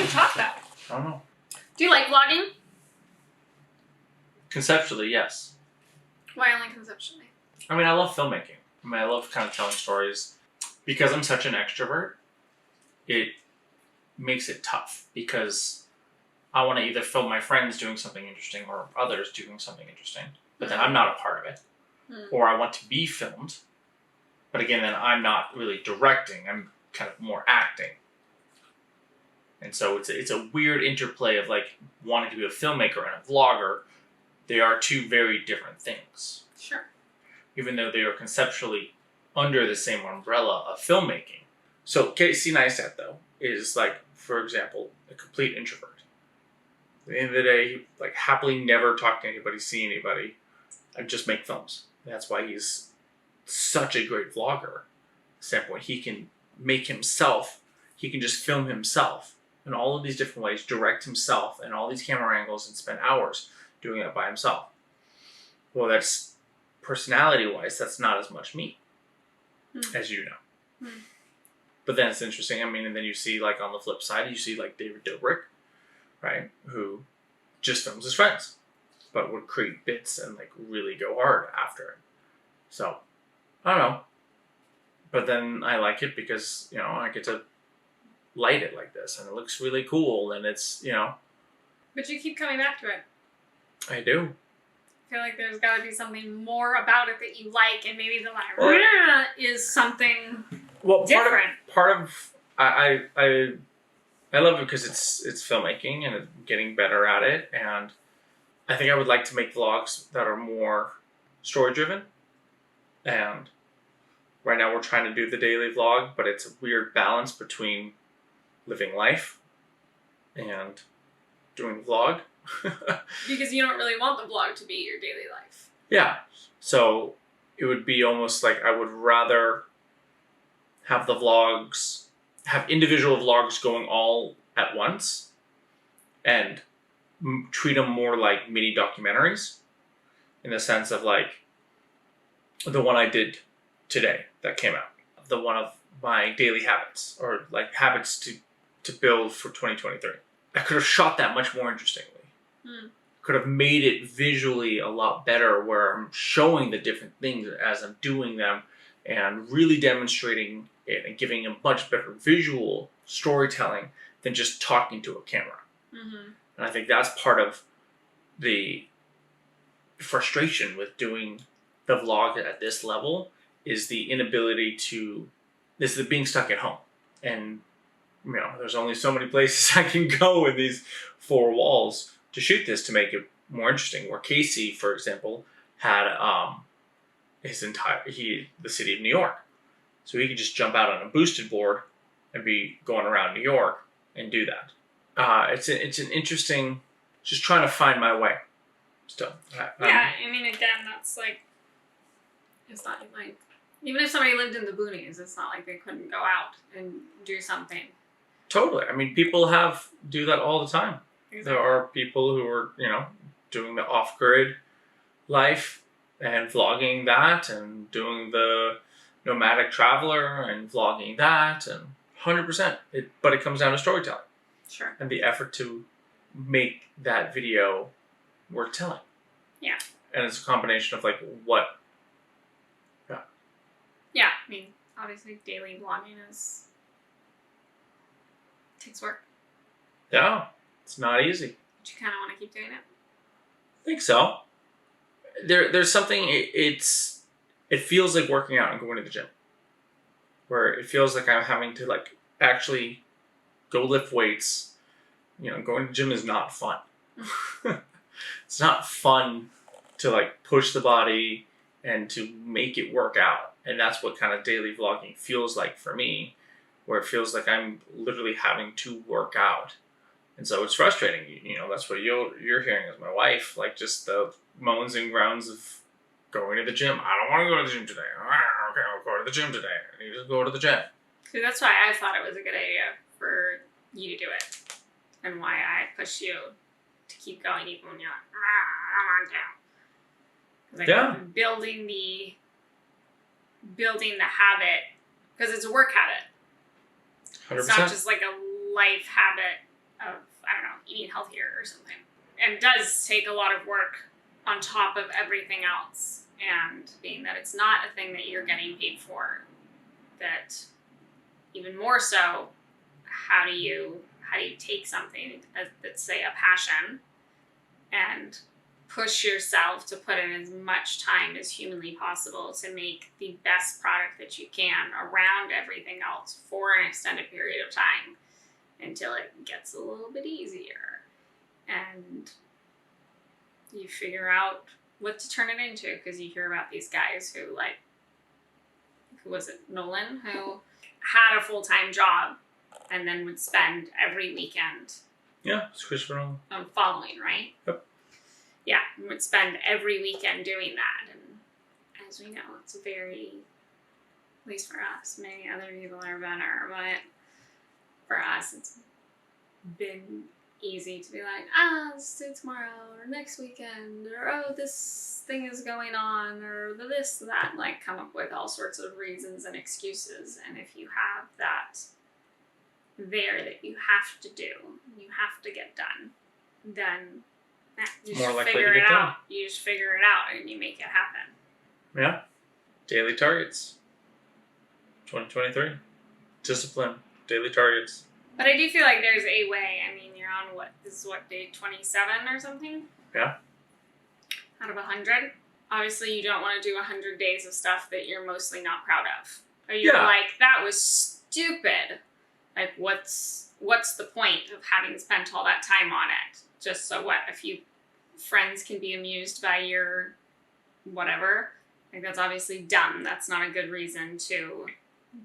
you taught that? I don't know. Do you like vlogging? Conceptually, yes. Why only conceptually? I mean, I love filmmaking. I mean, I love kind of telling stories. Because I'm such an extrovert, it makes it tough. Because I want to either film my friends doing something interesting or others doing something interesting. But then I'm not a part of it. Or I want to be filmed. But again, then I'm not really directing. I'm kind of more acting. And so it's a weird interplay of like wanting to be a filmmaker and a vlogger. They are two very different things. Sure. Even though they are conceptually under the same umbrella of filmmaking. So Casey Neistat, though, is like, for example, a complete introvert. At the end of the day, he like happily never talk to anybody, see anybody, and just make films. That's why he's such a great vlogger. Standpoint, he can make himself. He can just film himself in all of these different ways, direct himself, and all these camera angles, and spend hours doing it by himself. Well, that's personality-wise, that's not as much me, as you know. But then it's interesting. I mean, and then you see, like, on the flip side, you see, like, David Dobrik, right, who just films his friends, but would create bits and, like, really go hard after it. So, I don't know. But then I like it because, you know, I get to light it like this, and it looks really cool, and it's, you know. But you keep coming back to it. I do. I feel like there's got to be something more about it that you like, and maybe the like is something different. I love it because it's filmmaking and it's getting better at it, and I think I would like to make vlogs that are more story driven. And right now we're trying to do the daily vlog, but it's a weird balance between living life and doing the vlog. Because you don't really want the vlog to be your daily life. Yeah. So it would be almost like I would rather have the vlogs, have individual vlogs going all at once and treat them more like mini documentaries in the sense of like the one I did today that came out, the one of my daily habits or like habits to build for 2023. I could have shot that much more interestingly. Could have made it visually a lot better where I'm showing the different things as I'm doing them and really demonstrating it and giving a much better visual storytelling than just talking to a camera. And I think that's part of the frustration with doing the vlog at this level is the inability to, this is the being stuck at home. And, you know, there's only so many places I can go in these four walls to shoot this to make it more interesting. Where Casey, for example, had the city of New York. So he could just jump out on a boosted board and be going around New York and do that. It's an interesting, just trying to find my way still. I mean, again, that's like, it's not like, even if somebody lived in the boonies, it's not like they couldn't go out and do something. Totally. I mean, people do that all the time. Exactly. There are people who are, you know, doing the off-grid life and vlogging that and doing the nomadic traveler and vlogging that and 100%. But it comes down to storytelling. Sure. And the effort to make that video worth telling. Yeah. And it's a combination of like what. Yeah. Yeah. I mean, obviously daily vlogging takes work. Yeah. It's not easy. But you kind of want to keep doing it? I think so. There's something, it feels like working out and going to the gym. Where it feels like I'm having to like actually go lift weights. You know, going to the gym is not fun. It's not fun to like push the body and to make it work out. And that's what kind of daily vlogging feels like for me. Where it feels like I'm literally having to work out. And so it's frustrating, you know, that's what you're hearing as my wife, like just the moans and groans of going to the gym. I don't want to go to the gym today. Okay, I'll go to the gym today. I need to go to the gym. See, that's why I thought it was a good idea for you to do it. And why I pushed you to keep going even when you're like, I don't want to. Like building the habit, because it's a work habit. 100%. It's not just like a life habit of, I don't know, eating healthier or something. And it does take a lot of work on top of everything else. And being that it's not a thing that you're getting paid for, that even more so, how do you take something that's, say, a passion and push yourself to put in as much time as humanly possible to make the best product that you can around everything else for an extended period of time until it gets a little bit easier. And you figure out what to turn it into, because you hear about these guys who, like, who was it, Nolan, who had a full-time job and then would spend every weekend it's Christopher Nolan. Following, right? Yep. Yeah, would spend every weekend doing that. And as we know, it's very, at least for us, many other people are better, but for us, it's been easy to be like, let's do it tomorrow, or next weekend, or oh, this thing is going on, or this, that, like come up with all sorts of reasons and excuses. And if you have that there that you have to do, you have to get done, then you More just likely figure to it get out. done. You just figure it out and you make it happen. Yeah. Daily targets. 2023. Discipline. Daily targets. But I do feel like there's a way. I mean, you're on this is day 27 or something? Yeah. Out of 100. Obviously, you don't want to do 100 days of stuff that you're mostly not proud of. Or you're like, that was stupid. Like, what's the point of having spent all that time on it? Just so what? A few friends can be amused by your whatever. Like, that's obviously dumb. That's not a good reason to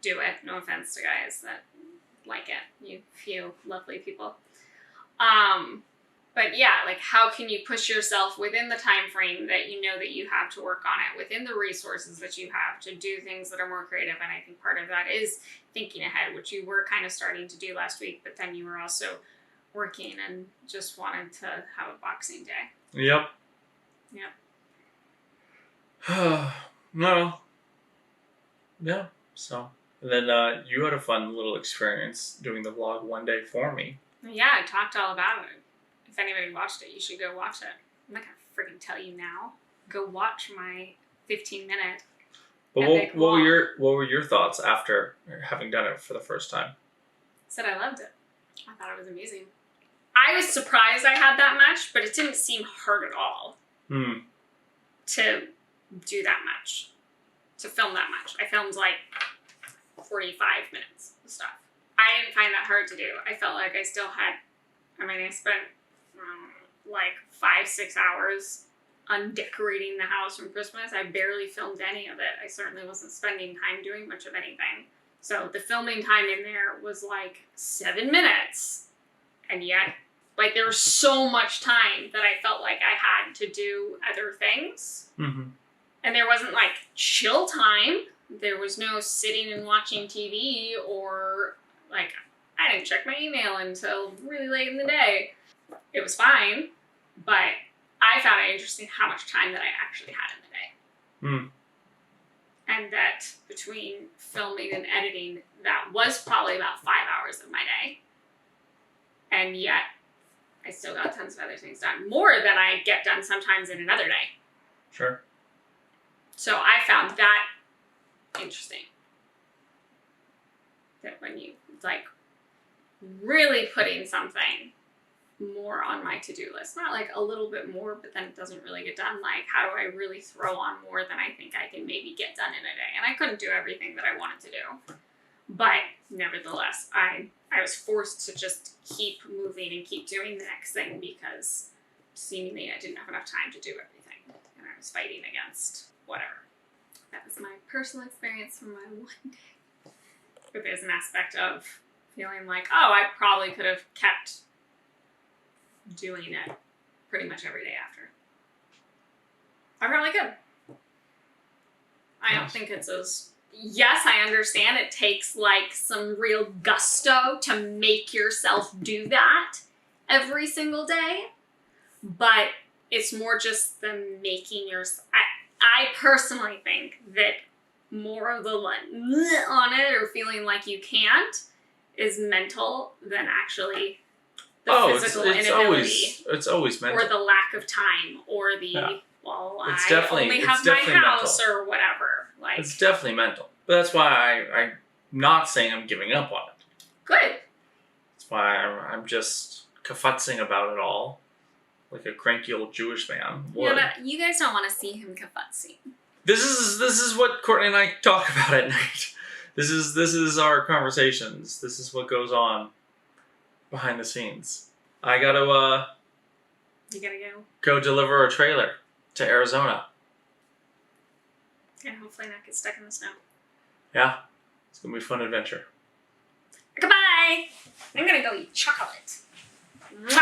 do it. No offense to guys that like it. You few lovely people. But yeah, like, how can you push yourself within the time frame that you know that you have to work on it, within the resources that you have to do things that are more creative? And I think part of that is thinking ahead, which you were kind of starting to do last week, but then you were also working and just wanted to have a Boxing Day. Yep. No. Yeah. So, and then you had a fun little experience doing the vlog one day for me. Yeah, I talked all about it. If anybody watched it, you should go watch it. I'm not gonna freaking tell you now. Go watch my 15-minute. But what were your thoughts after having done it for the first time? Said I loved it. I thought it was amazing. I was surprised I had that much, but it didn't seem hard at all to do that much, to film that much. I filmed like 45 minutes of stuff. I didn't find that hard to do. I felt like I still had, I spent like 5-6 hours undecorating the house from Christmas. I barely filmed any of it. I certainly wasn't spending time doing much of anything. So the filming time in there was like 7 minutes. And yet, like, there was so much time that I felt like I had to do other things. Mm-hmm. And there wasn't like chill time. There was no sitting and watching TV, or like, I didn't check my email until really late in the day. It was fine, but I found it interesting how much time that I actually had in the day. And that between filming and editing, that was probably about 5 hours of my day. And yet, I still got tons of other things done. More than I get done sometimes in another day. Sure. So I found that interesting. That when you, like, really putting something more on my to-do list. Not like a little bit more, but then it doesn't really get done. Like, how do I really throw on more than I think I can maybe get done in a day? And I couldn't do everything that I wanted to do. But nevertheless, I was forced to just keep moving and keep doing the next thing because seemingly I didn't have enough time to do everything. And I was fighting against whatever. That was my personal experience from my one day. But there's an aspect of feeling like, oh, I probably could have kept doing it pretty much every day after. I probably could. I don't think it's as... Yes, I understand it takes like some real gusto to make yourself do that every single day, but it's more just the making yourself... I personally think that more of the on it or feeling like you can't is mental than actually the physical inability, it's always mental. or the lack of time, or the Yeah. I definitely- only it's have my definitely house mental. or whatever. Like, It's definitely mental. But that's why I'm not saying I'm giving up on it. good. That's why I'm just kafutzing about it all, like a cranky old Jewish man would. Yeah, but you guys don't want to see him kafutzing. This is what Courtney and I talk about at night. This is our conversations. This is what goes on behind the scenes. I gotta You gotta go deliver a trailer to Arizona. and hopefully not get stuck in the snow. Yeah, it's gonna be a fun adventure. Goodbye. I'm gonna go eat chocolate. Mwah!